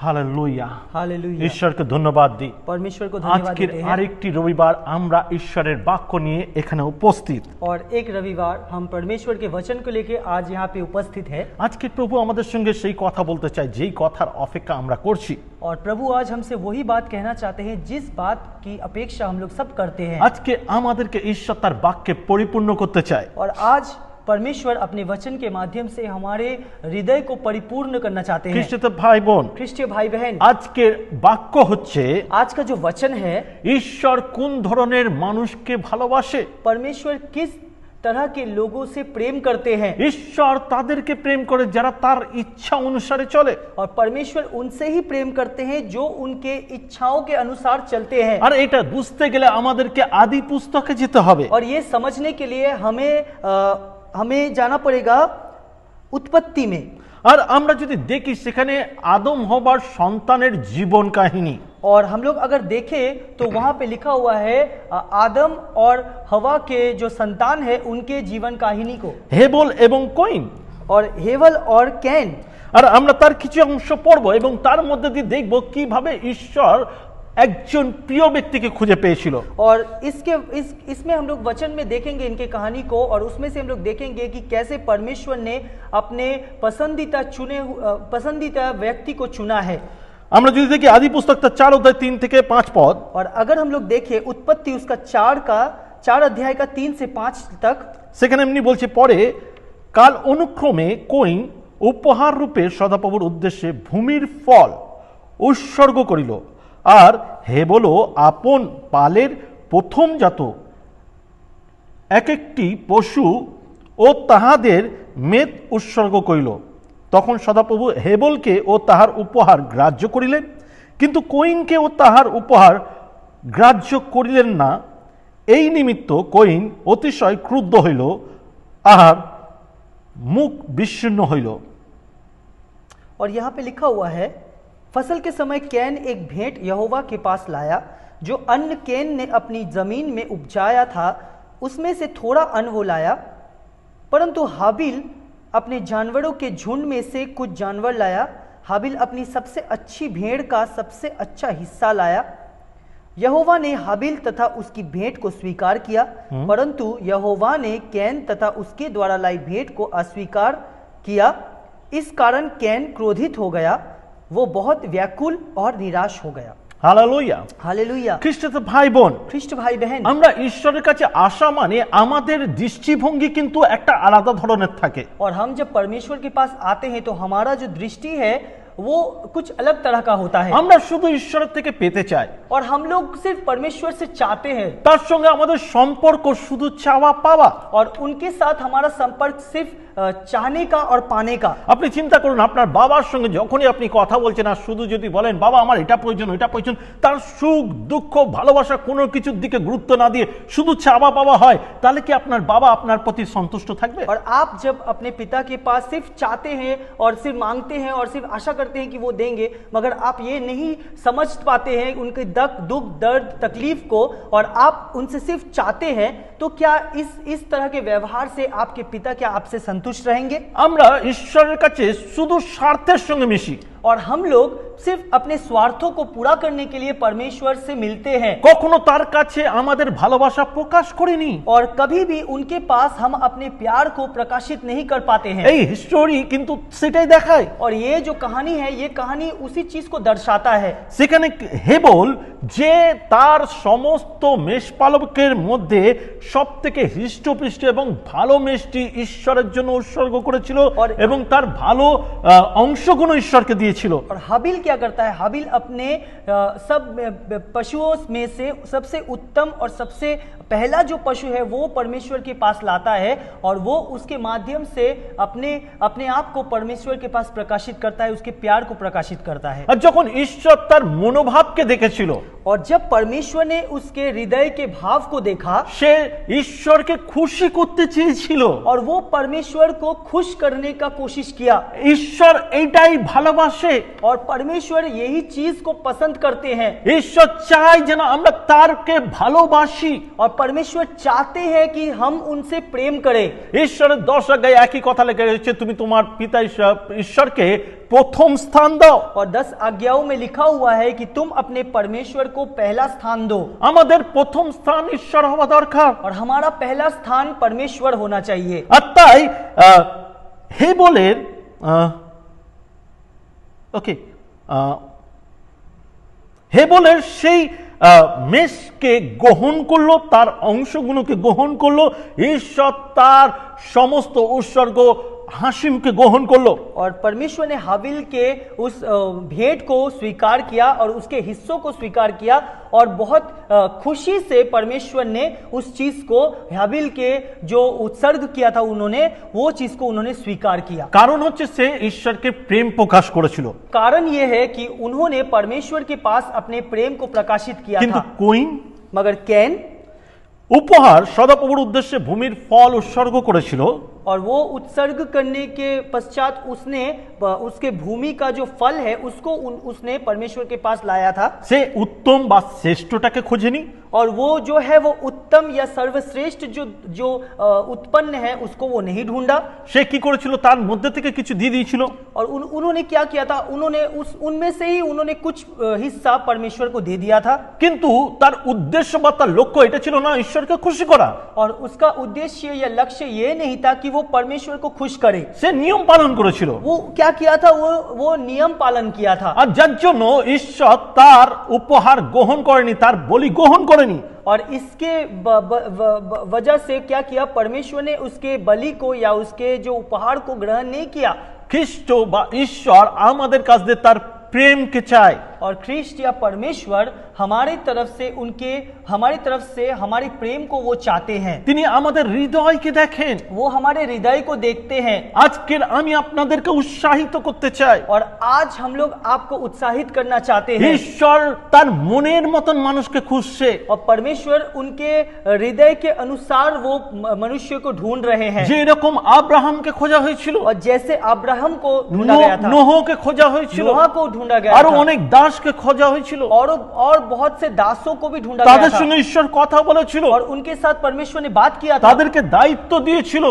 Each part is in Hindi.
Hallelujah hallelujah. ঈশ্বরকে ধন্যবাদ দিই। परमेश्वर को धन्यवाद আজকের देते हैं। আরেকটি রবিবার আমরা ঈশ্বরের বাক্য নিয়ে এখানে উপস্থিত। और एक रविवार हम परमेश्वर के वचन को लेकर आज यहाँ पे उपस्थित है। আজকে প্রভু আমাদের সঙ্গে সেই কথা বলতে চায় যেই কথার অপেক্ষা আমরা করছি। और प्रभु आज हमसे वही बात कहना चाहते हैं जिस बात की अपेक्षा हम लोग सब करते हैं। আজকে আমাদেরকে ঈশ্বর তার বাক্যে পরিপূর্ণ করতে চায়। और आज परमेश्वर अपने वचन के माध्यम से हमारे हृदय को परिपूर्ण करना चाहते हैं। খ্রিস্টীয় ভাই বোন, ख्रिस्तीय भाई बहन, আজকের বাক্য হচ্ছে आज का जो वचन है, ঈশ্বর কোন ধরনের মানুষকে ভালোবাসে, परमेश्वर किस तरह के लोगों से प्रेम करते हैं। ঈশ্বর তাদেরকে প্রেম করে যারা তার ইচ্ছা অনুসারে চলে। और परमेश्वर उनसे ही प्रेम करते हैं जो उनके इच्छाओं के अनुसार चलते हैं। আর এটা বুঝতে গেলে আমাদেরকে আদি পুস্তকে যেতে হবে। और ये समझने के लिए हमें जाना पड़ेगा उत्पत्ति में। আর আমরা যদি দেখি সেখানে আদম হবার সন্তানের জীবন কাহিনী। और हम लोग अगर देखें तो वहां पे लिखा हुआ है आदम और हवा के जो संतान है उनके जीवन कहानी को, হেবল এবং কইন। और हेवल और कैन। আর আমরা তার কিছু অংশ পড়ব এবং তার মধ্যে দিয়ে দেখব কিভাবে ঈশ্বর একজন প্রিয় ব্যক্তিকে খুঁজে পেয়েছিল। और इसमें हम लोग वचन में देखेंगे इनके कहानी को, और उसमें से हम लोग देखेंगे कि कैसे परमेश्वर ने अपने पसंदीदा व्यक्ति को चुना है। আমরা যদি দেখি আদি পুস্তক তার 4 অধ্যায় 3 থেকে 5 পদ। और अगर हम लोग देखें उत्पत्ति उसका 4 अध्याय का 3 से 5 तक, সেখানে এমনি বলছে, পরে কাল অনুক্রমে কইন উপহার রূপে সদাপ্রভুর উদ্দেশ্যে ভূমির ফল উৎসর্গ করিল, আর হেবলও আপন পালের প্রথমজাত এক একটি পশু ও তাহাদের মেদ উৎসর্গ করিল। তখন সদাপ্রভু হেবলকে ও তাহার উপহার গ্রাহ্য করিলেন, কিন্তু কইনকে ও তাহার উপহার গ্রাহ্য করিলেন না। এই নিমিত্ত কইন অতিশয় ক্রুদ্ধ হইল, আর মুখ বিস্তীর্ণ হইল। और यहाँ पे लिखा हुआ है, फसल के समय कैन एक भेंट यहोवा के पास लाया। जो अन्न कैन ने अपनी जमीन में उपजाया था उसमें से थोड़ा अन्न वो लाया, परंतु हाबिल अपने जानवरों के झुंड में से कुछ जानवर लाया। हाबिल अपनी सबसे अच्छी भेड़ का सबसे अच्छा हिस्सा लाया। यहोवा ने हाबिल तथा उसकी भेंट को स्वीकार किया, परंतु यहोवा ने कैन तथा उसके द्वारा लाई भेंट को अस्वीकार किया। इस कारण कैन क्रोधित हो गया, वो बहुत व्याकुल और निराश हो गया। Hallelujah hallelujah. খ্রিস্টীয় ভাই বোন, ख्रिस्ट भाई बहन, আমরা ঈশ্বরের কাছে আসা মানে আমাদের দৃষ্টিভঙ্গি কিন্তু একটা আলাদা ধরনের থাকে। और हम जब परमेश्वर के पास आते हैं तो हमारा जो दृष्टि है वो कुछ अलग तरह का होता है। আমরা শুধু ঈশ্বরের থেকে পেতে চাই, और हम लोग सिर्फ परमेश्वर से चाहते हैं, তার সঙ্গে আমাদের সম্পর্ক শুধু চাওয়া পাওয়া। और उनके साथ हमारा संपर्क सिर्फ चाहने का और पाने का। আপনি চিন্তা করুন, আপনার বাবার সঙ্গে যখনই আপনি কথা বলছেন আর শুধু যদি বলেন বাবা আমার এটা প্রয়োজন ওইটা প্রয়োজন, তার সুখ দুঃখ ভালোবাসা কোনো কিছুর দিকে গুরুত্ব না দিয়ে শুধু চাওয়া পাওয়া হয়, তাহলে কি আপনার বাবা আপনার প্রতি সন্তুষ্ট থাকবে? और आप जब अपने पिता के पास सिर्फ चाहते हैं और सिर्फ मांगते हैं और सिर्फ आशा करते हैं कि वो देंगे, मगर आप ये नहीं समझ पाते हैं उनके दुख दर्द तकलीफ को, और आप उनसे सिर्फ चाहते हैं, तो क्या इस तरह के व्यवहार से आपके पिता क्या आपसे संतुष्ट रहेंगे? আমরা ঈশ্বরের কাছে শুধু স্বার্থের সঙ্গে মিশি, और हम लोग सिर्फ अपने स्वार्थों को पूरा करने के लिए परमेश्वर से मिलते हैं, কখনো তার কাছে আমাদের ভালোবাসা প্রকাশ করিনি। और कभी भी उनके पास हम अपने प्यार को प्रकाशित नहीं कर पाते हैं। এই হিস্টোরি কিন্তু সেটাই দেখায়। और ये जो कहानी है, ये कहानी उसी चीज को दर्शाता है। সেখানে হেবল যে তার সমস্ত মেষপালকের মধ্যে সবথেকে হৃষ্টপুষ্ট এবং ভালো মেষটি ঈশ্বরের জন্য উৎসর্গ করেছিল এবং তার ভালো অংশগুলো ঈশ্বরকে দিয়েছিল। और हाबिल क्या करता है? हाबिल अपने सब पशुओं में से सबसे उत्तम और सबसे पहला जो पशु है वो परमेश्वर के पास लाता है, और वो उसके माध्यम से अपने आप को परमेश्वर के पास प्रकाशित करता है, उसके प्यार को प्रकाशित करता है। আর যখন ঈশ্বর তার মনোভাবকে দেখেছিল, और जब परमेश्वर ने उसके हृदय के भाव को देखा, সে ঈশ্বরকে খুশি করতে চেয়েছিল, और वो परमेश्वर को खुश करने का कोशिश किया। ঈশ্বর এইটাই ভালোবাসে। ভালোবাসে। और परमेश्वर यही चीज को पसंद करते हैं। ঈশ্বর চায় যেন আমরা তারকে ভালোবাসি। और परमेश्वर चाहते हैं कि हम उनसे प्रेम करें। ঈশ্বরের 10 আজ্ঞায় একই কথা লেখা রয়েছে, তুমি তোমার পিতা ঈশ্বরকে প্রথম স্থান দাও। और 10 आज्ञाओं में लिखा हुआ है कि तुम अपने परमेश्वर को पहला स्थान दो। আমাদের প্রথম স্থান ঈশ্বর হওয়া দরকার। और हमारा पहला स्थान परमेश्वर होना चाहिए। আর তাই হেবলের ওকে হেবলের সেই মেষকে গ্রহণ করলো, তার অংশগুলোকে গ্রহণ করলো। ঈশ্বর তার সমস্ত উৎসর্গ हाशिम के ग्रहण कर लो। और परमेश्वर ने हाबिल के उस भेंट को स्वीकार किया और उसके हिस्सों को स्वीकार किया और बहुत खुशी से परमेश्वर ने उस चीज को हाबिल के जो उत्सर्ग किया था उन्होंने वो चीज को उन्होंने स्वीकार किया। कारण होच्छे से ईश्वर के प्रेम प्रकाश करेछिलो। कारण ये है कि उन्होंने परमेश्वर के पास अपने प्रेम को प्रकाशित किया किंतु था। कोइन मगर कैन उपहार सदाप्रभुर उद्देश्य भूमिर फल उत्सर्ग करेछिलो और वो उत्सर्ग करने के पश्चात उसने उसके भूमि का जो फल है उसको उसने परमेश्वर के पास लाया था। से उत्तम बा श्रेष्ठटाके खोजेनी और वो जो है वो उत्तम या सर्वश्रेष्ठ जो उत्पन्न है उसको वो नहीं ढूंढा। से की करेछिलो तार मध्य थेके किछु दिये दियेछिलो और उन्होंने क्या किया था, उन्होंने उनमें से ही उन्होंने कुछ हिस्सा परमेश्वर को दे दिया था। किंतु तार उद्देश्य बा तार लक्ष्य एटा छिलो ना ईश्वर के खुशी करा। और उसका उद्देश्य या लक्ष्य ये नहीं था कि वो परमेश्वर को खुश करे। से नियम पालन करेछिलो। वो क्या किया था, वो नियम पालन किया था। और जार जोन्नो ईश्वर तार उपहार ग्रहण करेनी, तार बलि ग्रहण करेनी। और इसके वजह से क्या किया, परमेश्वर ने उसके बलि को या उसके जो उपहार को ग्रहण नहीं किया। ख्रिस्ट बा ईश्वर आमादेर काछ दिये तार प्रेम के चाय। और ख्रिस्ट या परमेश्वर हमारे तरफ से हमारे प्रेम को वो चाहते हैं। तिनी आमादेर हृदय के देखें, वो हमारे हृदय को देखते हैं। आजकेर आमी आपनादेरके उत्साहित करते चाই। और आज हम लोग आपको उत्साहित करना चाहते हैं। ईश्वर तार मनेर मतन मानुषके खुঁজছে। और परमेश्वर उनके हृदय के अनुसार वो मनुष्य को ढूंढ रहे हैं। যে এরকম আব্রাহামকে খোঁজা হয়েছিল, और जैसे अब्राहम को ढूंढा गया था, নোহকে খোঁজা হয়েছিল, नोहा को ढूंढा गया আরো था, অনেক দাসকে খোঁজা হয়েছিল, और बहुत से दासों को भी ढूंढा गया তাদের था। সঙ্গে ঈশ্বর কথা বলেছিল, और उनके साथ परमेश्वर ने बात किया था। তাদেরকে দায়িত্ব দিয়েছিল,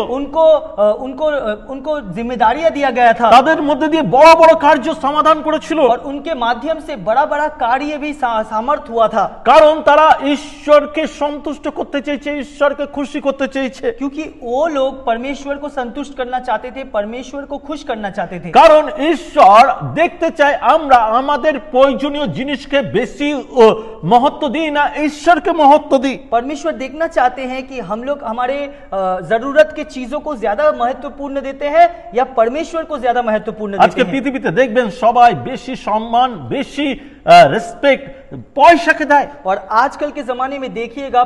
उनको जिम्मेदारियां दिया गया था। তাদের মধ্যে দিয়ে বড় বড় কার্য সমাধান করেছিল। और उनके माध्यम से बड़ा बड़ा कार्य भी सामर्थ हुआ था। কারণ তারা ঈশ্বরকে সন্তুষ্ট করতে চেয়েছে, ঈশ্বরকে খুশি করতে চেয়েছে। क्योंकि वो लोग परमेश्वर को संतुष्ट करना चाहते थे, परमेश्वर को खुश करना चाहते थे। কারণ ঈশ্বর দেখতে চায় আমরা আমাদের প্রয়োজনীয় জিনিসকে বেশি महत्व दी ना ईश्वर के महत्व दी। परमेश्वर देखना चाहते हैं कि हम लोग हमारे जरूरत के चीजों को ज्यादा महत्वपूर्ण देते हैं या परमेश्वर को ज्यादा महत्वपूर्ण देते हैं। आज के पृथ्वीते देखबेन सबाई बेशी सम्मान बेशी रेस्पेक्ट पैसा के देय। और आजकल के जमाने में देखिएगा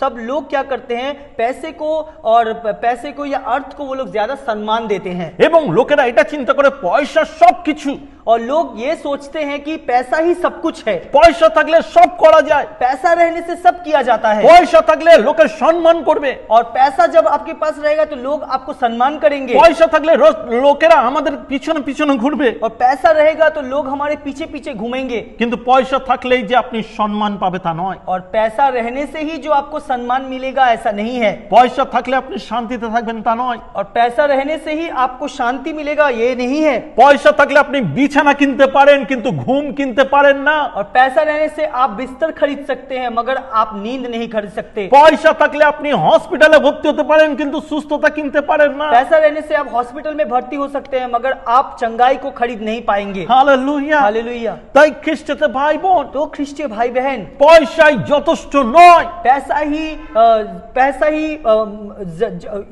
सब लोग क्या करते हैं, पैसे को या अर्थ को वो लोग ज्यादा सम्मान देते हैं। एवं लोकेरा एटा चिंता करे पैसा सब किछु। और लोग ये सोचते हैं कि पैसा ही सब कुछ है, पैसा থাকলে सब करा जाए, पैसा रहने से सब किया जाता है। पैसा থাকলে लोके सम्मान करबे, और पैसा जब आपके पास रहेगा तो लोग आपको सम्मान करेंगे। पैसा থাকলে लोकेरा आमादेर पिछने पिछने घुरबे, और पैसा रहेगा तो लोग हमारे पीछे पीछे घूमेंगे। किंतु पैसा থাকলেই যে আপনি সম্মান পাবে তা নয়। और पैसा रहने से ही जो आपको सम्मान मिलेगा ऐसा नहीं है। पैसा থাকলে আপনি শান্তিতে থাকবেন তা নয়। और पैसा रहने से ही आपको शांति मिलेगा ये नहीं है। पैसा থাকলে আপনি বিছানা কিনতে পারেন কিন্তু ঘুম কিনতে পারেন না। और पैसा रहने से आप बिस्तर खरीद सकते हैं मगर आप नींद नहीं खरीद सकते। पैसा থাকলে আপনি হসপিটালে ভর্তি হতে পারেন কিন্তু সুস্থতা কিনতে পারেন না। पैसा रहने से आप हॉस्पिटल में भर्ती हो सकते हैं मगर आप चंगाई को खरीद नहीं पाएंगे। Hallelujah hallelujah. তাই খ্রিস্টতে ভাই বোন, तो ख्रिस्टीय भाई बहन, পয়সাই যথেষ্ট নয়। पैसा ही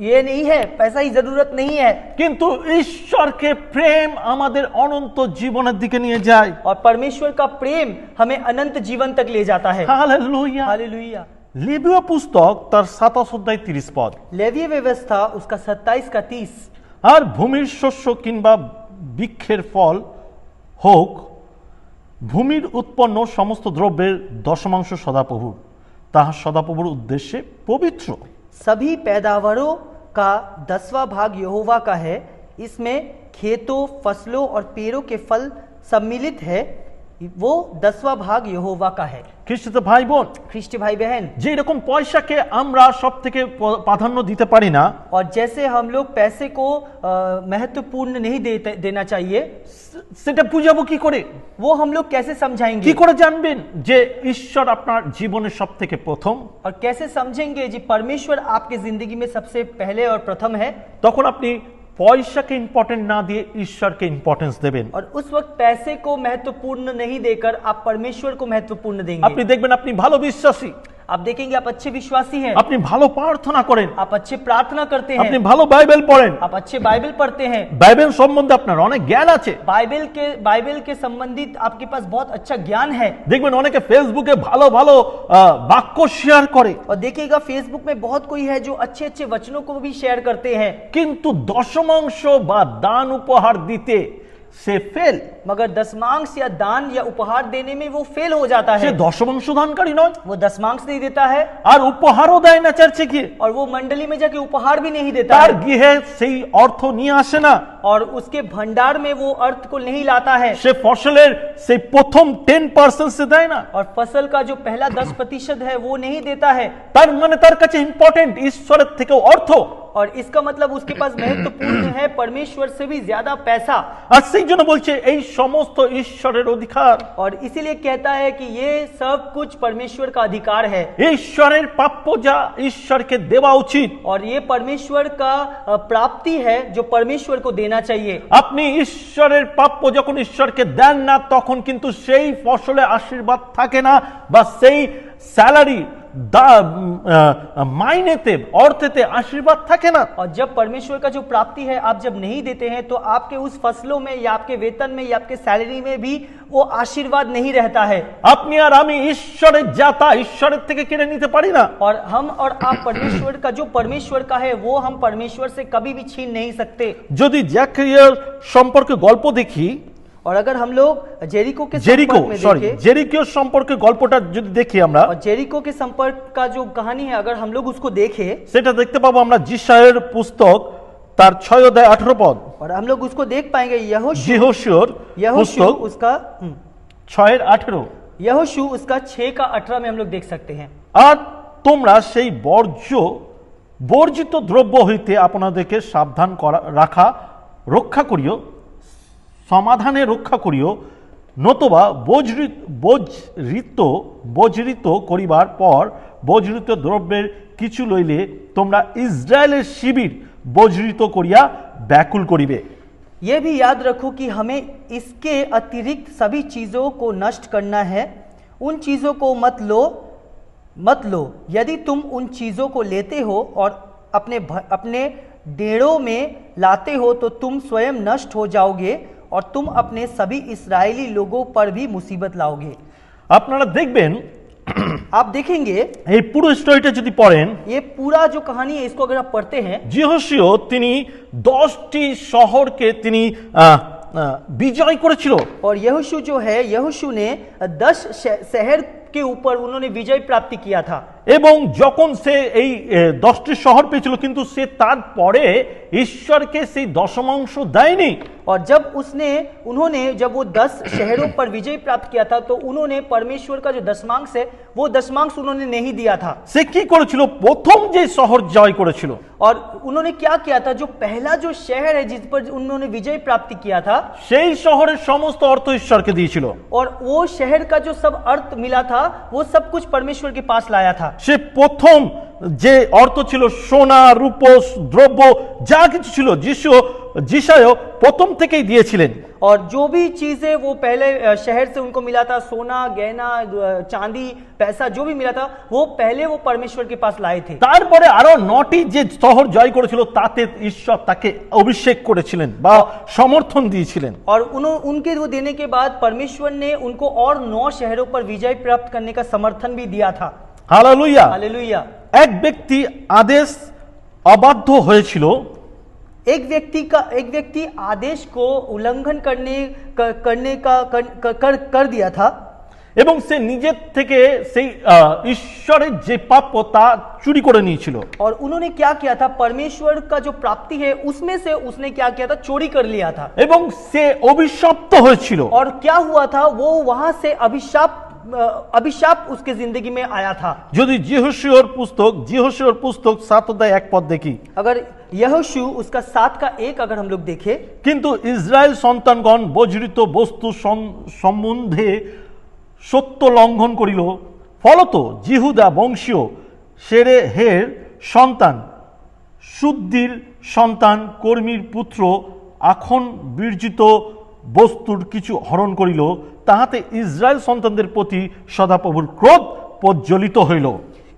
ये नहीं है, पैसा ही जरूरत नहीं है। কিন্তু ঈশ্বরকে প্রেম আমাদের অনন্ত জীবনের দিকে নিয়ে যায়। और परमेश्वर का प्रेम हमें अनंत जीवन तक ले जाता है। हालेलुया। हालेलुया। লেবীয় পুস্তক তার 27 অধ্যায় 30 পদ। लेवीय व्यवस्था उसका 27 का 30। আর ভূমির শস্য কিংবা বৃক্ষের ফল হোক, ভূমির উৎপন্ন সমস্ত দ্রব্যের দশমাংশ সদাপ্রভুর, তাহার সদাপ্রভুর উদ্দেশ্যে পবিত্র। सभी पैदावारों का 10वां भाग यहोवा का है, इसमें खेतों, फसलों और पेड़ों के फल सम्मिलित है, वो 10वां भाग यहोवा का है। খ্রিস্ট ভাই বোন, ख्रिस्ट भाई बहन, যে রকম পয়সাকে আমরা সব থেকে প্রাধান্য দিতে পারি না, और जैसे हम लोग पैसे को महत्वपूर्ण नहीं देना चाहिए, সেটা বুঝাবো কি করে? वो हम लोग कैसे কি समझाएंगे করে জানবেন যে ঈশ্বর আপনার জীবনের সব থেকে প্রথম? और कैसे समझेंगे जी परमेश्वर आपके जिंदगी में सबसे पहले और प्रथम है? তখন আপনি পয়সাকে ইম্পর্টেন্ট না দিয়ে ঈশ্বরকে ইম্পর্টেন্স দেবেন। और उस वक्त पैसे को महत्वपूर्ण नहीं देकर आप परमेश्वर को महत्वपूर्ण আপনি देंगे। দেখবেন আপনি ভালো বিশ্বাসী, आप देखेंगे आप अच्छे विश्वासी हैं, আপনি ভালো প্রার্থনা করেন, आप अच्छे प्रार्थना करते আপনি हैं, ভালো বাইবেল পড়েন, आप अच्छे बाइबल पढ़ते हैं, বাইবেল সম্বন্ধে আপনার অনেক জ্ঞান আছে। बाइबल के संबंधित आपके पास बहुत अच्छा ज्ञान है। দেখবেন অনেকে ফেসবুকে ভালো ভালো বাক্য শেয়ার করে, और देखिएगा फेसबुक में बहुत कोई है जो अच्छे अच्छे वचनों को भी शेयर करते हैं, কিন্তু দশমাংশ বা দান উপহার দিতে সে ফেল। मगर दशमांश या दान या उपहार देने में वो फेल हो जाता সে है। দশমাংশ দানকারী নয়, वो दशमांश नहीं देता है আর উপহারও দেয় না চার্চে গিয়ে, और वो मंडली में जाके उपहार भी नहीं देता তার है, গৃহে সেই অর্থ নিয়ে আসে না। और उसके भंडार में वो अर्थ को नहीं लाता है, সে ফসলের সেই প্রথম 10% সে দেয় না। और फसल का जो पहला 10% है वो नहीं देता है। তার মানে তার কাছে ইম্পর্টেন্ট ঈশ্বরের থেকেও অর্থ। और इसका मतलब उसके पास महत्वपूर्ण है परमेश्वर से भी ज्यादा पैसा। আর সেই জন্য বলছে এই সমস্ত ঈশ্বরের অধিকার, और इसीलिए कहता है कि ये सब कुछ परमेश्वर का अधिकार है, ঈশ্বরের প্রাপ্য যা ঈশ্বরকে দেওয়া উচিত। और ये परमेश्वर का प्राप्ति है जो परमेश्वर को देना चाहिए। আপনি ঈশ্বরের প্রাপ্য যখন ঈশ্বরকে দেন না, তখন কিন্তু সেই ফসলে আশীর্বাদ থাকে না, বা সেই স্যালারি মাইনেতে অর্থেতে আশীর্বাদ থাকে না। और जब परमेश्वर का जो प्राप्ति है आप जब नहीं देते हैं तो आपके उस फसलों में या आपके वेतन में या आपके सैलरी में भी वो आशीर्वाद नहीं रहता है। আপনি আর আমি ঈশ্বরের জাতা, ঈশ্বরের থেকে কেড়ে নিতে পারি না। और हम और आप परमेश्वर का जो परमेश्वर का है वो हम परमेश्वर से कभी भी छीन नहीं सकते। যদি জ্যাকরিয়ার সম্পর্কে গল্প দেখি, और अगर हम लोग जेरिको के জেরিকো संपर्क में সরি देखें, জেরিকোর সম্পর্কে গল্পটা যদি দেখি আমরা, और जेरिको के संपर्क का जो कहानी है अगर हम लोग उसको देखें, সেটা দেখতে পাবো আমরা যিশায়ের পুস্তক তার 6 অধ্যায় 18 পদ, और हम लोग उसको देख पाएंगे যিহোশূর यहोशू পুস্তক उसका 6:18। यहोशू उसका 6 का 18 में हम लोग देख सकते हैं। আর তোমরা সেই বর্জিত দ্রব্য হইতে আপনাদেরকে সাবধান রক্ষা করিও, সমাধানে রক্ষা করিও, নতুবা বজ্রিত করিবার পর বজ্রিত দ্রব্যের কিছু লইলে তোমরা ইসরায়েলের শিবির বজ্রিত করিয়া ব্যাকুল করিবে। यह भी याद रखो कि हमें इसके अतिरिक्त सभी चीज़ों को नष्ट करना है। उन चीज़ों को मत लो। यदि तुम उन चीज़ों को लेते हो और अपने डेढ़ों में लाते हो तो तुम स्वयं नष्ट हो जाओगे और तुम अपने सभी इस्राएली लोगों पर भी मुसीबत लाओगे। আপনারা দেখবেন, आप देखेंगे এই পুরো স্টোরিটা যদি পড়েন, ये पूरा जो कहानी है इसको अगर आप पढ़ते हैं, যিহোশীয় তিনি 10টি শহরকে তিনি বিজয় করেছিল। और यहोशू जो है, यहोशू ने 10 शहर के ऊपर उन्होंने विजय प्राप्ति किया था। এবং যখন সে এই 10টি শহর পেয়েছিল, কিন্তু সে তারপরে ঈশ্বরকে সেই দশমাংশ দেয়নি। और जब जब वो 10 शहरों पर विजय प्राप्त किया था तो उन्होंने परमेश्वर का जो दशमांश है वो दशमांश उन्होंने नहीं दिया था। সে কি করেছিল? প্রথম যে শহর জয় করেছিল, और उन्होंने क्या किया था, जो पहला जो शहर है जिस पर उन्होंने विजय प्राप्ति किया था, সেই শহরের সমস্ত অর্থ ঈশ্বরকে দিয়েছিল। और वो शहर का जो सब अर्थ मिला था वो सब कुछ परमेश्वर के पास लाया था। সে প্রথম যে অর্থ ছিল সোনা, রূপ, দ্রব্য যা কিছু ছিল, যিশায় প্রথম থেকেই দিয়েছিলেন। और जो भी चीजें वो पहले शहर से उनको मिला था, सोना, गहना, चांदी, पैसा जो भी मिला था वो पहले वो परमेश्वर के पास लाए थे। তারপরে আরো 9টি যে শহর জয় করেছিল তাতে ঈশ্বর তাকে অভিষেক করেছিলেন বা সমর্থন দিয়েছিলেন। और उनके वो देने के बाद परमेश्वर ने उनको और 9 शहरों पर विजय प्राप्त करने का समर्थन भी दिया था। हालेलुया। हालेलुया। এক ব্যক্তি আদেশ অবাধ্য হয়েছিল, एक व्यक्ति आदेश को उल्लंघन कर दिया था। এবং সে নিজের থেকে সেই ঈশ্বরের যে প্রাপ্য তা চুরি করে নিয়েছিল। और उन्होंने क्या किया था, परमेश्वर का जो प्राप्ति है उसमें से उसने क्या किया था, चोरी कर लिया था। এবং সে অভিশপ্ত হয়েছিল। और क्या हुआ था, वो वहां से अभिशाप उसके जिंदगी में आया था। যদি যিহোশূয়ার পুস্তক 7 অধ্যায় 1 পদ দেখি, अगर यहोशू उसका 7 का 1 अगर हम लोग देखें, কিন্তু ইসরায়েল সন্তানগণ বর্জিত বস্তু সম্বন্ধে সত্য লঙ্ঘন করিল, ফলত জিহুদা বংশীয় সেরেহের সন্তান, শুদ্ধির সন্তান, কর্মীর পুত্র আখন বীর্জিত বস্তুর কিছু হরণ করিল, তাহাতে ইসরায়েল সন্তানদের প্রতি সদাপ্রভুর ক্রোধ প্রজ্বলিত হইল।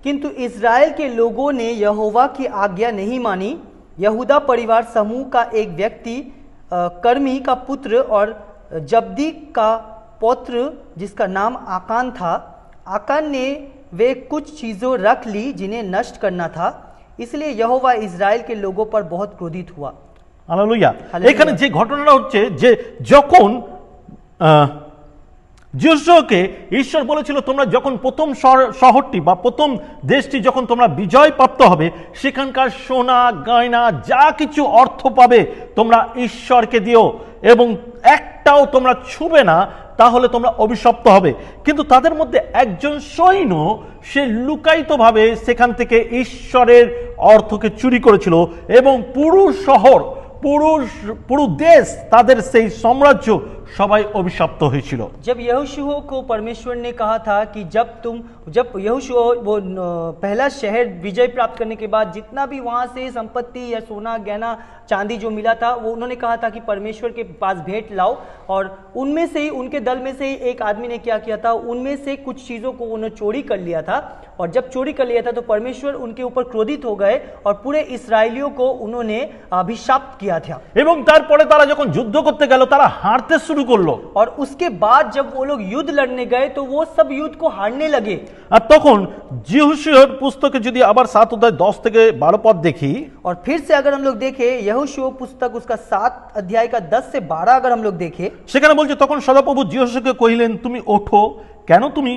किंतु इस्राएल के लोगों ने यहोवा की आज्ञा नहीं मानी। यहूदा परिवार समूह का एक व्यक्ति कर्मी का पुत्र और जब्दी का पौत्र जिसका नाम आकान था, आकान ने वे कुछ चीज़ों रख ली जिन्हें नष्ट करना था, इसलिए यहोवा इस्राएल के लोगों पर बहुत क्रोधित हुआ। हालेलुया। हालेलुया। এখানে যে ঘটনাটা হচ্ছে যে যখন যিশোকে ঈশ্বর বলেছিল তোমরা যখন প্রথম শহরটি বা প্রথম দেশটি যখন তোমরা বিজয় প্রাপ্ত হবে, সেখানকার সোনা গয়না যা কিছু অর্থ পাবে তোমরা ঈশ্বরকে দিও এবং একটাও তোমরা ছুবে না, তাহলে তোমরা অভিশপ্ত হবে। কিন্তু তাদের মধ্যে একজন সৈন্য সে লুকায়িতভাবে সেখান থেকে ঈশ্বরের অর্থকে চুরি করেছিল এবং পুরো শহর পুরো দেশ তাদের সেই সাম্রাজ্য সবাই অভিশপ্ত হয়েছিল। जब यहोशू को परमेश्वर ने कहा था कि जब यहोशू वो पहला शहर विजय प्राप्त करने के बाद जितना भी वहाँ से संपत्ति या सोना गहना चांदी जो मिला था, वो उन्होंने कहा था कि परमेश्वर के पास भेंट लाओ, और उनमें से ही उनके दल में से ही एक आदमी ने क्या किया था, उनमें से कुछ चीज़ों को उन्होंने चोरी कर लिया था, और जब चोरी कर लिया था तो परमेश्वर उनके ऊपर क्रोधित हो गए और पूरे इस्राएलियों को उन्होंने अभिशाप किया था। এবং তারপরে তারা যখন যুদ্ধ করতে গেল তারা হারতে শুরু করলো, और उसके बाद जब वो लोग युद्ध लड़ने गए तो वो सब युद्ध को हारने लगे। আর তখন যিহোশূয়ার পুস্তকে যদি আবার 7 অধ্যায় 10 থেকে 12 পদ দেখি, और फिर से अगर हम लोग देखें यहोशू पुस्तक उसका 7 अध्याय का 10 से 12 अगर हम लोग देखें, সেখানে বলছে তখন সদাপ্রভু যিহোশূকে কহিলেন, তুমি ওঠো, কেন তুমি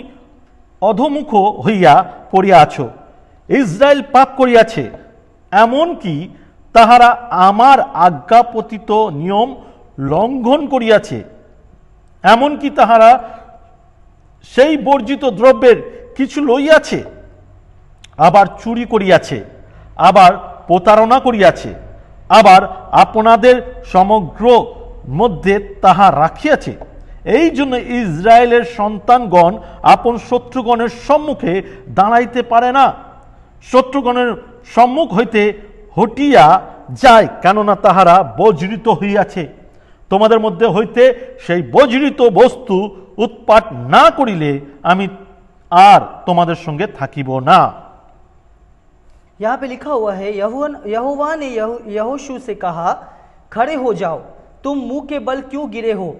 অধমুখ হইয়া পড়িয়া আছো? ইসরায়েল পাপ করিয়াছে, এমন কি তাহারা আমার আজ্ঞাপতিত নিয়ম লঙ্ঘন করিয়াছে, এমন কি তাহারা সেই বর্জিত দ্রব্যের কিছু লইয়াছে, আবার চুরি করিয়াছে, আবার প্রতারণা করিয়াছে, আবার আপনাদের সমগ্র মধ্যে তাহা রাখিয়াছে। এই জন্য ইসরায়েলের সন্তানগণ আপন শত্রুগণের সম্মুখে দাঁড়াইতে পারে না, শত্রুগণের সম্মুখ হইতে হটিয়া যায়, কেননা তাহারা বজ্রিত হইয়াছে। তোমাদের মধ্যে হইতে সেই বজ্রিত বস্তু উৎপাট না করিলে আমি আর তোমাদের সঙ্গে থাকিব না। यहाँ पे लिखा हुआ है, यहोवा ने यहोशू से कहा, खड़े हो जाओ, तुम मुंह के बल क्यों गिरे हो?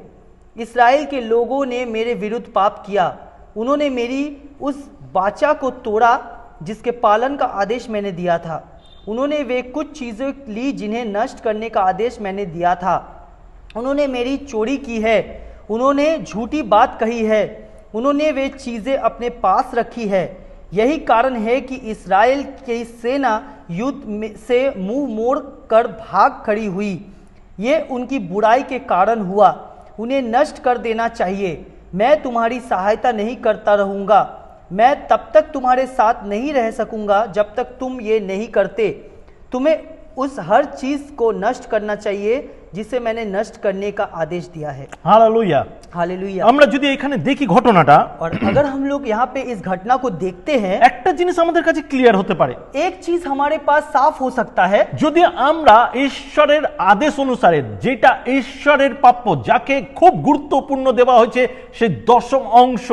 इस्राएल के लोगों ने मेरे विरुद्ध पाप किया, उन्होंने मेरी उस वाचा को तोड़ा जिसके पालन का आदेश मैंने दिया था, उन्होंने वे कुछ चीज़ें ली जिन्हें नष्ट करने का आदेश मैंने दिया था, उन्होंने मेरी चोरी की है, उन्होंने झूठी बात कही है, उन्होंने वे चीज़ें अपने पास रखी है। यही कारण है कि इस्राएल की सेना युद्ध से मुंह मोड़ कर भाग खड़ी हुई। ये उनकी बुराई के कारण हुआ, उन्हें नष्ट कर देना चाहिए। मैं तुम्हारी सहायता नहीं करता रहूँगा, मैं तब तक तुम्हारे साथ नहीं रह सकूँगा जब तक तुम ये नहीं करते। तुम्हें उस हर चीज़ को नष्ट करना चाहिए जिसे मैंने नष्ट करने का आदेश दिया है। हालेलुया। हालेलुया। আমরা যদি এখানে দেখি ঘটনাটা, और अगर हम लोग यहाँ पे इस घटना को देखते हैं, একটা জিনিস আমাদের কাছে ক্লিয়ার হতে পারে। एक चीज हमारे पास साफ हो सकता है, যদি আমরা ঈশ্বরের আদেশ অনুসারে যেটা ঈশ্বরের প্রাপ্য, যাকে খুব গুরুত্বপূর্ণ দেওয়া হয়েছে সেই 10ম অংশ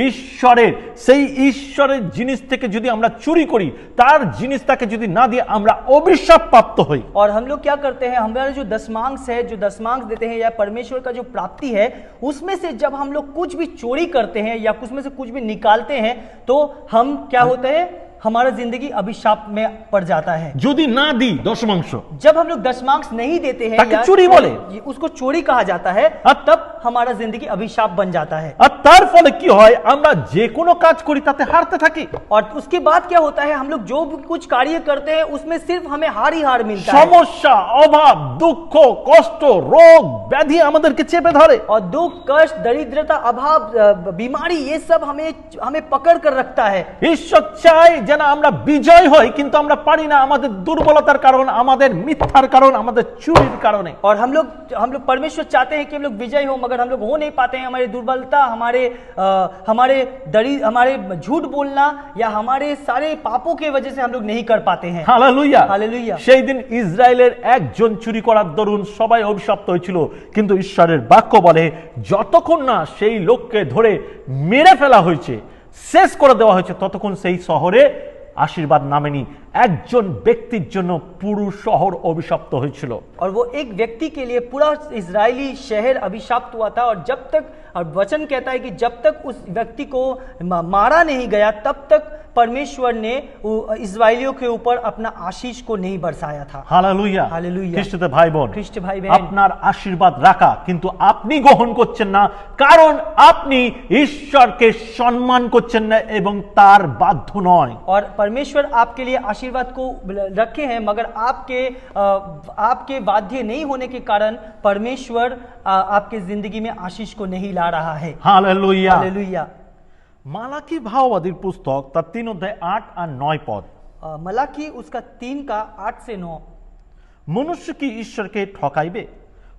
ঈশ্বরের, সেই ঈশ্বরের জিনিস থেকে যদি আমরা চুরি করি, তার জিনিসটাকে যদি না দিয়ে আমরা অভিশাপ প্রাপ্ত হই। और हम लोग क्या करते हैं, हमारा जो दशमांश है, जो दशमांश देते हैं या परमेश्वर का जो प्राप्ति है, उसमें से जब हम लोग कुछ भी चोरी करते हैं या उसमें से कुछ भी निकालते हैं तो हम क्या होते हैं, हमारा जिंदगी अभिशाप में पड़ जाता है। যদি না দিই দশমাংশ, जब हम लोग दशमांश नहीं देते हैं ताकि या चोरी बोले। उसको चोरी कहा जाता है, तब हमारा जिंदगी अभिशाप बन जाता है। আর তার ফলে কি হয়, আমরা যে কোনো কাজ করি তাতে হারতে থাকি। और उसके बाद क्या होता है, हम लोग जो भी कुछ कार्य करते हैं उसमें सिर्फ हमें हार ही हार मिलता है। সমস্যা, অভাব, দুঃখ, কষ্ট, রোগ, ব্যাধি আমাদেরকে চেপে ধরে। और दुख, कष्ट, दरिद्रता, अभाव, बीमारी, ये सब हमें पकड़ कर रखता है। ঈশ্বর চাই যেন আমরা বিজয় হই, কিন্তু আমরা পারি না, আমাদের দুর্বলতার কারণ, আমাদের মিথ্যার কারণ, আমাদের চুরির কারণে। और हम लोग परमेश्वर चाहते हैं कि हम लोग विजय हो, मगर हम लोग हो नहीं पाते हैं। हमारी दुर्बलता, हमारे झूठ बोलना या हमारे सारे पापों की वजह से हम लोग नहीं कर पाते हैं। Hallelujah hallelujah. সেই দিন ইসরায়েলের একজন চুরি করার দরুন সবাই অভিশপ্ত হয়েছিল, কিন্তু ঈশ্বরের বাক্য বলে যতক্ষণ না সেই লোককে ধরে মেরে ফেলা হয়েছে, শেষ করে দেওয়া হয়েছে, ততক্ষণ সেই শহরে আশীর্বাদ নামেনি। একজন ব্যক্তির জন্য পুরো শহর অভিশপ্ত হয়েছিল। और वो एक व्यक्ति के लिए पूरा इजरायली शहर अभिशाप्त हुआ था। और जब तक, और वचन कहता है कि जब तक उस व्यक्ति को मारा नहीं गया, तब तक परमेश्वर ने इजरायलियों के ऊपर अपना आशीष को नहीं बरसाया था। হালেলুয়া। हालेलुया। খ্রিস্টতে ভাই বোন, খ্রিস্ট ভাই বোন, আপনার আশীর্বাদ রাখা, কিন্তু আপনি গ্রহণ করছেন না, কারণ আপনি ঈশ্বরকে সম্মান করছেন না এবং তার বাধ্য নয়। और परमेश्वर आपके लिए आशीर्वाद को रखे हैं, मगर आपके बाध्य नहीं होने के कारण परमेश्वर आपके जिंदगी में आशीष को नहीं ला रहा है। হালেলুয়া। हालेलुया। মালাকি ভাওবাদীর পুস্তক তার 3 অধ্যায় 8 আর 9 পদ। मलाकी उसका 3 का 8 से 9। মনুষ্য কি ঈশ্বরকে ঠকাইবে?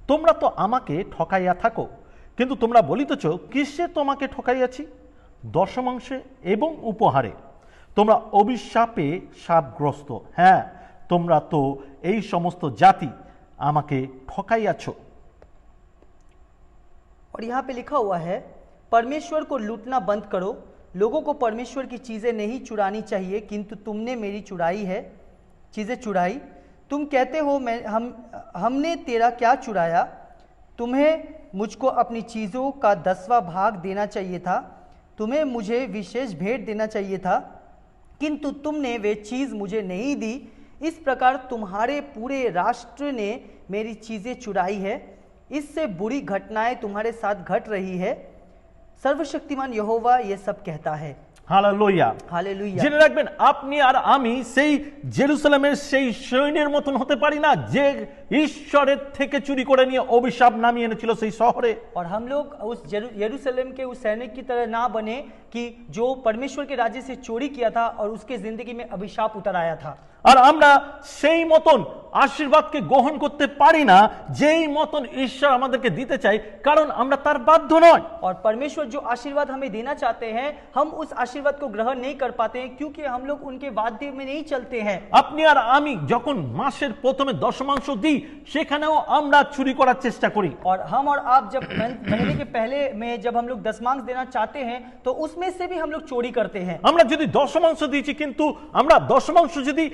তোমরা তো আমাকে ঠকাইয়া থাকো, কিন্তু তোমরা বলিতেছ কিসে তোমাকে ঠকাইয়াছি? দশমাংশে এবং উপহারে। তোমরা অভিশাপে শাপগ্রস্ত। হ্যাঁ, তোমরা তো এই সমস্ত জাতি আমাকে ঠকাইয়াছ। और यहाँ पे लिखा हुआ है, परमेश्वर को लूटना बंद करो। लोगों को परमेश्वर की चीज़ें नहीं चुरानी चाहिए, किंतु तुमने मेरी चीज़ें चुराई। तुम कहते हो हमने तेरा क्या चुराया? तुम्हें मुझको अपनी चीज़ों का 10वां भाग देना चाहिए था। तुम्हें मुझे विशेष भेंट देना चाहिए था, किंतु तुमने वे चीज़ मुझे नहीं दी। इस प्रकार तुम्हारे पूरे राष्ट्र ने मेरी चीज़ें चुराई है। इससे बुरी घटनाएं तुम्हारे साथ घट रही है। सर्वशक्तिमान यहोवा ये सब कहता है। হালেলুয়া। हालेलुया। জেনে রাখবেন, আপনি আর আমি সেই জেরুসালেমের সেই সৈন্যের মতন হতে পারি না যে ঈশ্বরের থেকে চুরি করে নিয়ে অভিশাপ নামিয়ে এনেছিল সেই শহরে। और हम लोग उस यरूशलेम के उस सैनिक की तरह ना बने कि जो परमेश्वर के राज्य से चोरी किया था और उसके जिंदगी में अभिशाप उतर आया था। আর আমরা সেই মতন আশীর্বাদকে গ্রহণ করতে পারি না যেই মতন ঈশ্বর আমাদেরকে দিতে চাই, কারণ আমরা তার বাধ্য নয়। और परमेश्वर जो आशीर्वाद हमें देना चाहते हैं, हम उस आशीर्वाद को ग्रहण नहीं कर पाते हैं, क्योंकि हम लोग उनके वाद्य में नहीं चलते हैं। আপনি আর আমি যখন মাসের প্রথমে দশমাংশ দিই, সেখানেও আমরা চুরি করার চেষ্টা করি। और हम और आप जब महीने के पहले में जब हम लोग दशमांश देना चाहते हैं, तो उसमें से भी हम लोग चोरी करते हैं। আমরা যদি দশমাংশ দিয়েছি, কিন্তু আমরা দশমাংশ যদি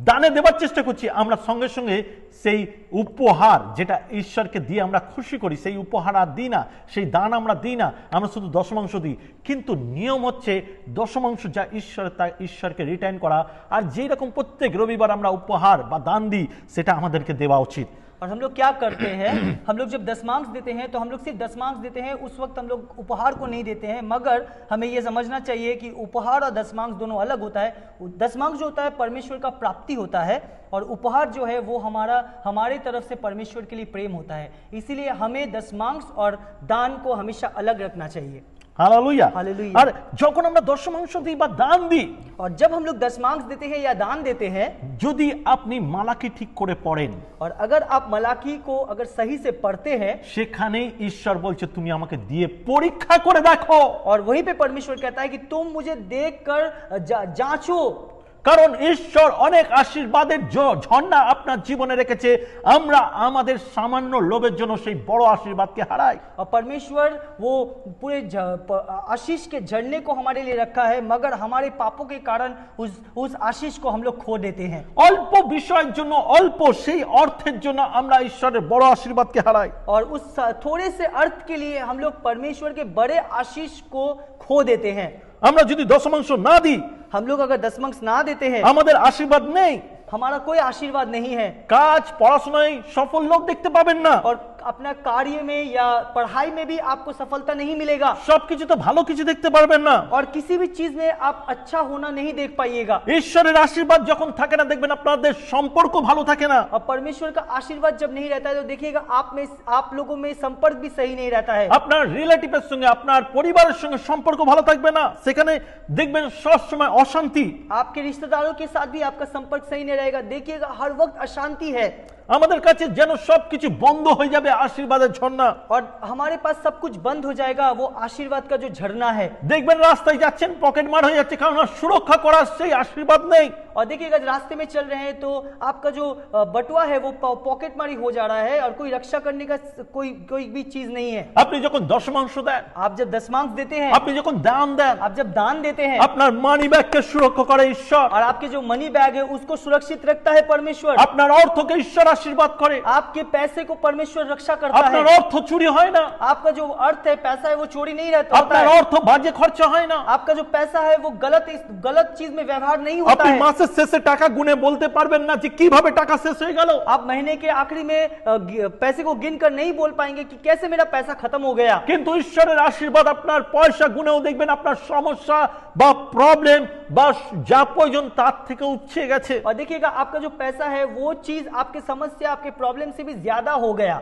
দানে দেবার চেষ্টা করছি, আমরা সঙ্গে সঙ্গে সেই উপহার যেটা ঈশ্বরকে দিয়ে আমরা খুশি করি, সেই উপহার আর দিই না, সেই দান আমরা দিই না, আমরা শুধু দশমাংশ দিই। কিন্তু নিয়ম হচ্ছে দশমাংশ যা তা ঈশ্বরকে রিটার্ন করা। আর যেই রকম প্রত্যেক রবিবার আমরা উপহার বা দান দিই, সেটা আমাদেরকে দেওয়া উচিত। और हम लोग क्या करते हैं, हम लोग जब दशमांश देते हैं तो हम लोग सिर्फ दशमांश देते हैं, उस वक्त हम लोग उपहार को नहीं देते हैं। मगर हमें ये समझना चाहिए कि उपहार और दशमांश दोनों अलग होता है। दशमांश जो होता है परमेश्वर का प्राप्ति होता है, और उपहार जो है वो हमारे तरफ से परमेश्वर के लिए प्रेम होता है। इसीलिए हमें दशमांश और दान को हमेशा अलग रखना चाहिए। हालेलुया। हालेलुया। আর যখন আমরা দশমাংশ দিই বা দান দিই, और जब हम लोग दशमांश देते हैं या दान देते हैं, যদি আপনি মালাকি ঠিক করে পড়েন, और अगर आप मलाकी को अगर सही से पढ़ते हैं, সেখানেই ঈশ্বর বলছে তুমি আমাকে দিয়ে পরীক্ষা করে দেখো। और वहीं पे परमेश्वर कहता है कि तुम मुझे देखकर जांचो। কারণ ঈশ্বর অনেক আশীর্বাদের ঝর্ণা আপনার জীবনে রেখেছে, আমরা আমাদের সামান্য লোভের জন্য সেই বড় আশীর্বাদকে হারাই। और परमेश्वर वो पूरे आशीष के झरने को हमारे लिए रखा है, मगर हमारे पापों के कारण उस आशीष को हम लोग खो देते हैं। অল্প বিষয়ের জন্য, অল্প সেই অর্থের জন্য আমরা ঈশ্বরের বড় আশীর্বাদকে হারাই। और उस थोड़े से अर्थ के लिए हम लोग परमेश्वर के बड़े आशीष को खो देते हैं। আমরা যদি দশমাংশ না দিই, हम लोग अगर दशमांश ना देते हैं, আমাদের আশীর্বাদ নেই। हमारा कोई आशीर्वाद नहीं है, কাজ পড়াশোনায় সফল লোক দেখতে পাবেন না, और अपना कार्य में या पढ़ाई में भी आपको सफलता नहीं मिलेगा, সবকিছু তো ভালো কিছু দেখতে পারবেন না। और किसी भी चीज में आप अच्छा होना नहीं देख पाइएगा। ঈশ্বরের আশীর্বাদ যখন থাকে না, দেখবেন আপনাদের সম্পর্ক ভালো থাকে না। और परमेश्वर का आशीर्वाद जब नहीं रहता है तो देखिएगा आप लोगों में संपर्क भी सही नहीं रहता है। আপনার রিলেটিভের সঙ্গে, আপনার পরিবারের সঙ্গে সম্পর্ক ভালো থাকবে না, সেখানে দেখবেন সব সময় অশান্তি। आपके रिश्तेदारों के साथ भी आपका संपर्क सही नहीं रहेगा, देखिएगा हर वक्त अशांति है। আমাদের কাছে যেন সবকিছু বন্ধ হয়ে যাবে আশীর্বাদের ঝর্ণা। और हमारे पास सब कुछ बंद हो जाएगा, वो आशीर्वाद का जो झरना है। দেখবেন রাস্তায় যাচ্ছেন, পকেট মার হয়ে যাচ্ছে, কারণ সুরক্ষা করার সেই আশীর্বাদ নেই। और देखिएगा रास्ते में चल रहे हैं तो आपका जो बटुआ है वो पॉकेट मारी हो जा रहा है, और कोई रक्षा करने का कोई भी चीज नहीं है। আপনি যখন দশমাংশ দেন, आप जब दशमांश देते हैं, আপনি যখন দান দেন, आप जब दान देते हैं, আপনার মানি ব্যাগকে সুরক্ষা করে ঈশ্বর। और आपके जो मनी बैग है उसको सुरक्षित रखता है परमेश्वर। আপনার অর্থকে ঈশ্বর আশীর্বাদ করে। आपके पैसे को परमेश्वर रक्षा करता है। আপনার অর্থ চুরি হয় না। आपका जो अर्थ है, पैसा है, वो चोरी नहीं रहता होता আপনার है। অর্থ বাজে খরচা হয় না। आपका जो पैसा है वो गलत चीज में व्यवहार नहीं होता আপনি है। মাসের শেষে টাকা গুনে বলতে পারবেন না যে কিভাবে টাকা শেষ হয়ে গেল। आप महीने के आखिरी में पैसे को गिनकर नहीं बोल पाएंगे कि कैसे मेरा पैसा खत्म हो गया। কিন্তু ঈশ্বরের আশীর্বাদ আপনার পয়সা গুনেও দেখবেন আপনার সমস্যা বা প্রবলেম বা যা প্রয়োজন তার থেকে উঠছে গেছে। और देखिएगा आपका जो पैसा है वो चीज आपके समस्या, आपके प्रॉब्लम से भी ज्यादा हो गया,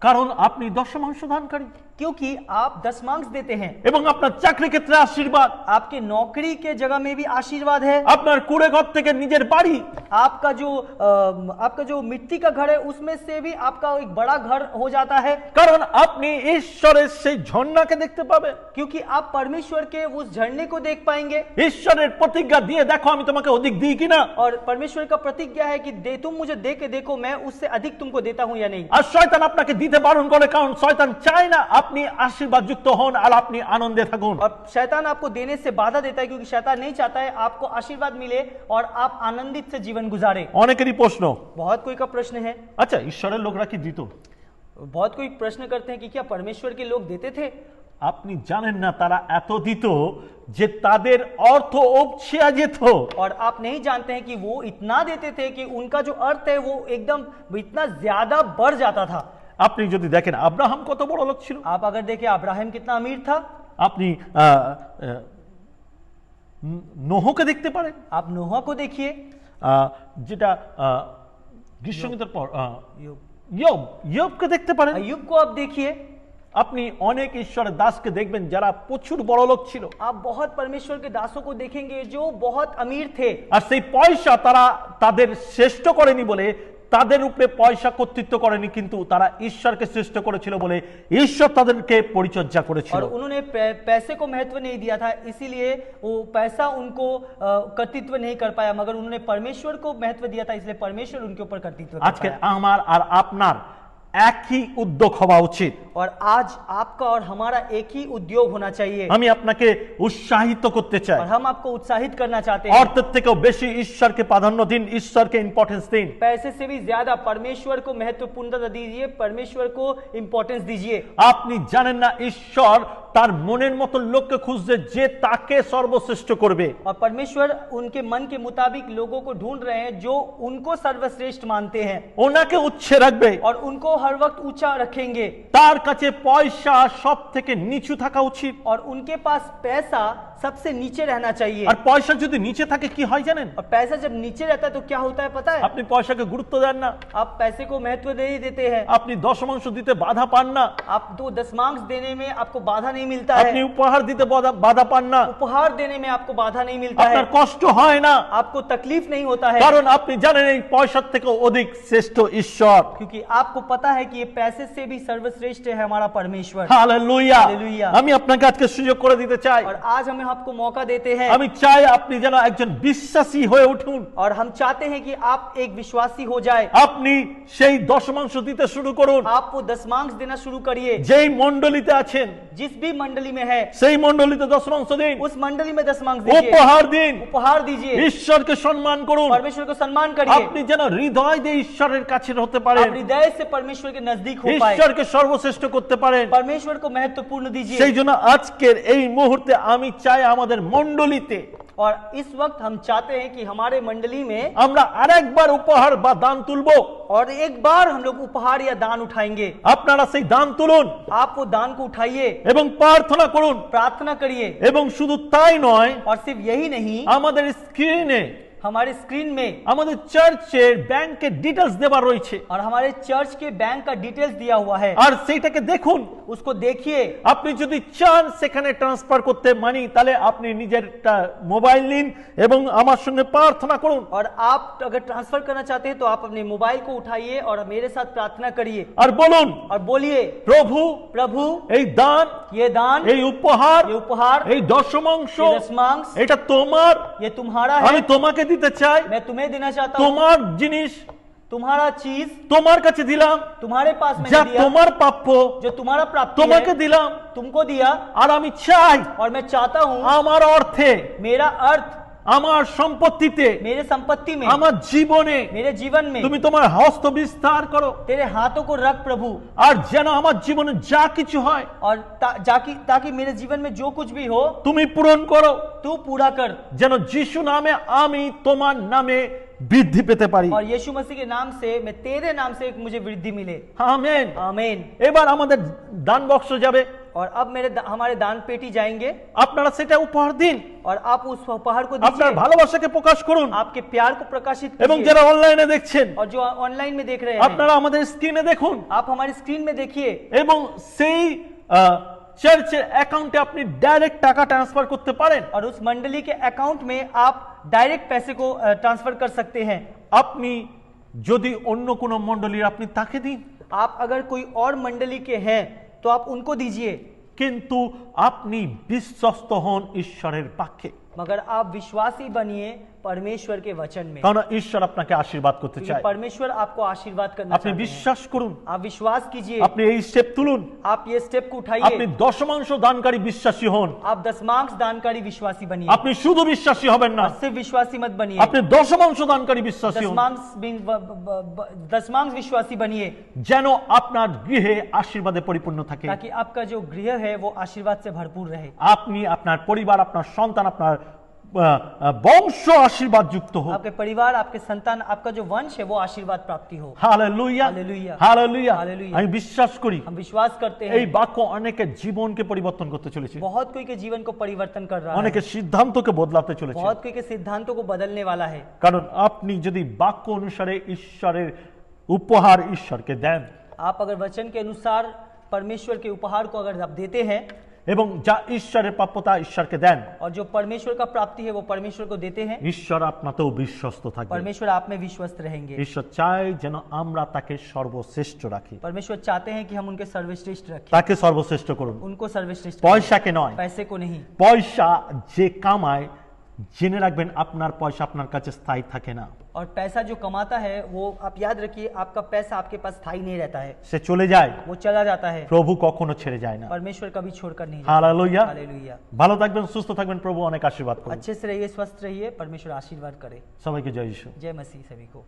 কারণ আপনি দশমাংশ দানকারী। क्योंकि आप दशमांश देते हैं। এবং আপনার চাকরি ক্ষেত্রে আশীর্বাদ, आपके नौकरी के जगह में भी आशीर्वाद है। আপনার কুড়ে ঘর থেকে নিজের বাড়ি, आपका जो मिट्टी का घर है उसमें से भी आपका एक बड़ा घर हो जाता है, কারণ আপনি ঈশ্বরের সেই ঝর্ণাকে দেখতে পাবেন। क्योंकि आप परमेश्वर के उस झरने को देख पाएंगे। ঈশ্বরের প্রতিজ্ঞা দিয়ে দেখো আমি তোমাকে অধিক দিই কিনা। और परमेश्वर का प्रतिज्ञा है कि तुम मुझे दे के देखो मैं उससे अधिक तुमको देता हूं या नहीं। আর শয়তান আপনাকে দিতে বারণ করে, কারণ শয়তান চায় না আপনি আশীর্বাদ যুক্ত হন আর আপনি আনন্দে থাকুন। और शैतान आपको देने से बाधा देता है, क्योंकि शैतान नहीं चाहता है आपको आशीर्वाद मिले और आप आनंदित से जीवन गुजारे। অনেকেরই প্রশ্ন, बहुत कोई का प्रश्न है, আচ্ছা ঈশ্বরের লোকরা কি দিত? बहुत कोई प्रश्न करते हैं कि क्या परमेश्वर के लोग देते थे? আপনি জানেন না তারা এত দিত যে তাদের অর্থ উপচে যেত। और आप नहीं जानते हैं कि वो इतना देते थे कि उनका जो अर्थ है वो एकदम इतना ज्यादा बढ़ जाता था। আপনি যদি দেখেন আব্রাহাম কত বড় লোক ছিল, आप अगर देखें अब्राहम कितना अमीर था, আপনি নোহকে দেখতে পারেন, आप नोहा को देखिए, যেটা গ্রীষ্মকালের পর ইয়োবকে দেখতে পারেন, अय्यूब को आप देखिए। আপনি অনেক ঈশ্বরের দাসকে দেখবেন যারা প্রচুর বড় লোক ছিল। आप बहुत परमेश्वर के दासों को देखेंगे जो बहुत अमीर थे, আর সেই পয়সা তারা তাদের শ্রেষ্ঠ করেনি বলে তাদের উপরে পয়সা কর্তৃত্ব করেনি, কিন্তু তারা ঈশ্বরকে শ্রেষ্ঠ করেছিল বলে ঈশ্বর তাদেরকে পরিচর্যা করেছিল। और उन्होंने पैसे को महत्व नहीं दिया था, इसीलिए वो पैसा उनको कर्तृत्व नहीं कर पाया, मगर उन्होंने परमेश्वर को महत्व दिया था, इसलिए परमेश्वर उनके ऊपर कर्तृत्व कर আজকে पाया। আমার আর আপনার একই উদ্যোগ হওয়া উচিত। और आज आपका और हमारा एक ही उद्योग होना चाहिए। আমি আপনাকে উৎসাহিত করতে চাই, और हम आपको उत्साहित करना चाहते हैं। অর্থের থেকেও বেশি ঈশ্বরকে প্রাধান্য দিন, ঈশ্বরকে ইম্পর্টেন্স দিন। पैसे से भी ज्यादा परमेश्वर को महत्वपूर्णता दीजिए, परमेश्वर को इंपॉर्टेंस दीजिए। আপনি জানেন না ঈশ্বর তার মনের মতো লোককে খুঁজছে যে তাকে সর্বশ্রেষ্ঠ করবে। और परमेश्वर उनके मन के मुताबिक लोगों को ढूंढ रहे हैं जो उनको सर्वश्रेष्ठ मानते हैं, ওনাকে উচ্ছে রাখবে और उनको हर वक्त ऊंचा रखेंगे। তার কাছে পয়সা সব থেকে নিচু থাকা উচিত। और उनके पास पैसा सबसे नीचे रहना चाहिए। আর পয়সা যদি নিচে থাকে কি হয় জানেন? और पैसा जब नीचे रहता है तो क्या होता है पता है? আপনি পয়সাকে গুরুত্ব দেন না, आप पैसे को महत्व नहीं देते हैं, আপনি দশমাংশ দিতে বাধা পান না, आप दो दशमांश देने में आपको बाधा नहीं मिलता আপনি है, উপহার দিতে বাধা পান না, उपहार देने में आपको बाधा नहीं मिलता है, আপনার কষ্ট হয় না, आपको तकलीफ नहीं होता है, কারণ আপনি জানেন এই পয়সার থেকে অধিক শ্রেষ্ঠ ঈশ্বর। क्योंकि आपको पता है कि ये पैसे से भी सर्वश्रेष्ठ है हमारा परमेश्वर। হালেলুয়া। हालेलुया। আমি আপনাকে আজকে সুযোগ করে দিতে চাই, और आज हमें आपको मौका देते हैं, আমি চাই আপনি যেন একজন বিশ্বাসী হয়ে উঠুন। और हम चाहते हैं कि आप एक विश्वासी हो जाए। আপনি সেই দশমাংশ দিতে শুরু করুন। आप वो दशमांश देना शुरू करिए। যেই মণ্ডলীতে আছেন जिस भी मंडली में है সেই মণ্ডলীতে দশমাংশ দিন, उस मंडली में दशमांश दीजिए, উপহার দিন, उपहार दीजिए, ঈশ্বরকে সম্মান করুন। परमेश्वर को सम्मान करिए, আপনি যেন হৃদয় দিয়ে ঈশ্বরের কাছে হতে পারেন, आप हृदय से परमेश्वर के नजदीक हो पाए, ঈশ্বরকে সর্বশ্রেষ্ঠ করতে পারেন। परमेश्वर को महत्वपूर्ण दीजिए। সেই জন্য আজকের এই মুহূর্তে আমি চাই আমাদের মণ্ডলীতে और इस वक्त हम चाहते हैं कि हमारे मंडली में আমরা আরেকবার উপহার বা দান তুলবো। और एक बार हम लोग उपहार या दान उठाएंगे। আপনারা সেই দান তুলুন आप वो दान को उठाइए, এবং প্রার্থনা করুন। प्रार्थना करिए। এবং শুধু তাই নয়, और सिर्फ यही नहीं, আমাদের স্ক্রিনে हमारे स्क्रीन में আমাদের চার্চের ব্যাংকের ডিটেলস দেওয়া রয়েছে, और हमारे चर्च के बैंक का डिटेल्स दिया हुआ है, আর সেইটাকে দেখুন। उसको देखिए। আপনি যদি চান সেখানে ট্রান্সফার করতে মানি, তাহলে আপনি নিজের একটা মোবাইল নিন এবং আমার সঙ্গে প্রার্থনা করুন। और आप अगर ट्रांसफर करना चाहते हैं तो आप अपने मोबाइल को उठाइए और मेरे साथ प्रार्थना करिए আর বলুন, और बोलिए, প্রভু प्रभु এই দান, ये दान, এই উপহার, ये उपहार, এই দশমাংশ, ये दशमांश, এটা তোমার, ये तुम्हारा আমি है, তোমাকে দিতে চাই। मैं तुम्हें देना चाहता हूँ। তোমার জিনিস तुम्हारा चीज তোমার কাছে দিলাম, तुम्हारे पास যা मैंने दिया, তোমার প্রাপ্য जो तुम्हारा प्राप्ति তোমাকে है, দিলাম। तुमको दिया। আর আমি চাই और मैं चाहता हूँ আমার অর্থে, मेरा अर्थ, আমার সম্পত্তিতে, मेरे संपत्ति में, আমার জীবনে मेरे जीवन में তুমি তোমার হস্ত বিস্তার করো। तेरे हाथों को रख प्रभु। আর যেন আমার জীবনে যা কিছু হয় और ताकि मेरे जीवन में जो कुछ भी हो তুমি পূরণ করো, तू पूरा कर। যেন যিশু নামে আমি তোমার নামে বৃদ্ধি পেতে পারি। और यीशु मसीह के नाम से, मैं तेरे नाम से मुझे वृद्धि मिले। আমেন। आमीन। এবার আমাদের দান বাক্স যাবে, और अब हमारे दान पेटी जाएंगे আপনারা সেটা উপহার দিন। और आप उस उपहार को আপনার दीजिए, ভালোবাসাকে প্রকাশ করুন। आपके प्यार को प्रकाशित এবং कीजिए। যারা অনলাইনে দেখছেন, और जो ऑनलाइन में देख रहे हैं, আপনারা আমাদের স্ক্রিনে দেখুন आप हमारी स्क्रीन में देखिए এবং সেই চার্চের অ্যাকাউন্টে আপনি ডাইরেক্ট টাকা ট্রান্সফার করতে পারেন। और उस मंडली के अकाउंट में आप डायरेक्ट पैसे को ट्रांसफर कर सकते हैं। আপনি যদি অন্য কোনো মণ্ডলীর আপনি তাকে দিন, आप अगर कोई और मंडली के हैं तो आप उनको दीजिए, কিন্তু আপনি বিশ্বস্ত হন ঈশ্বরের বাক্যে। मगर आप विश्वासी बनिए परमेश्वर के वचन में, কারণ ঈশ্বর আপনাকে আশীর্বাদ করতে क्योंकि চায়। परमेश्वर आपको आशीर्वाद करना আপনি चाहते हैं। বিশ্বাস করুন, आप विश्वास कीजिए, আপনি এই স্টেপ তুলুন, आप ये स्टेप को আপনি उठाइए, দশমাংশ দানকারী বিশ্বাসী হন। आप दशमांश दानकारी विश्वासी बनिए। আপনি শুধু বিশ্বাসী হবেন না, और सिर्फ विश्वासी मत बनिए, আপনি दशमांश দানকারী বিশ্বাসী হন, दशमांश विश्वासी बनिए, যেন আপনার গৃহে আশীর্বাদে পরিপূর্ণ থাকে। ताकि आपका जो गृह है वो आशीर्वाद से भरपूर रहे। আপনি, আপনার পরিবার, আপনার সন্তান, আপনার বংশ আশীর্বাদ যুক্ত হোক। आपके परिवार, आपके संतान, आपका जो वंश है वो आशीर्वाद प्राप्ति हो। Hallelujah, hallelujah, hallelujah. हालेलुया। আমি বিশ্বাস করি हम विश्वास करते এই हैं বাক্য অনেকের জীবনকে পরিবর্তন করতে চলেছে, बहुत कोई के जीवन को परिवर्तन कर रहा है, অনেকের সিদ্ধান্তকে বদলাতে চলেছে। बहुत कोई के सिद्धांतों को बदलने वाला है। কারণ আপনি যদি বাক্য অনুসারে ঈশ্বরের উপহার ঈশ্বরকে দেন आप अगर वचन के अनुसार परमेश्वर के उपहार को अगर आप देते हैं এবং যা ঈশ্বরের প্রাপ্যতা ঈশ্বরকে দেন, और जो परमेश्वर का प्राप्ति है वो परमेश्वर को देते हैं, ঈশ্বর আপনাতেও বিশ্বস্ত থাকবে। परमेश्वर आप में विश्वस्त रहेंगे। ঈশ্বর চায় যেন আমরা তাকে সর্বশ্রেষ্ঠ রাখি। परमेश्वर चाहते हैं कि हम उनके सर्वश्रेष्ठ रखें, তাকে সর্বশ্রেষ্ঠ করুন, उनको सर्वश्रेष्ठ, পয়সাকে নয়। पैसे को नहीं। পয়সা যে কামায়, জেনে রাখবেন আপনার পয়সা আপনার কাছে স্থায়ী থাকে না। और पैसा जो कमाता है वो आप याद रखिए, आपका पैसा आपके पास स्थायी नहीं रहता है, সে চলে যায়, वो चला जाता है। প্রভু কখনো ছেড়ে যায় না। परमेश्वर कभी छोड़कर नहीं जाता। হালেলুয়া। हालेलुया। ভালো থাকবেন, সুস্থ থাকবেন, প্রভু অনেক আশীর্বাদ করুন। अच्छे से रहिए, स्वस्थ रहिए, परमेश्वर आशीर्वाद करे। সবাইকে জয় যিশু। जय मसीह सभी को।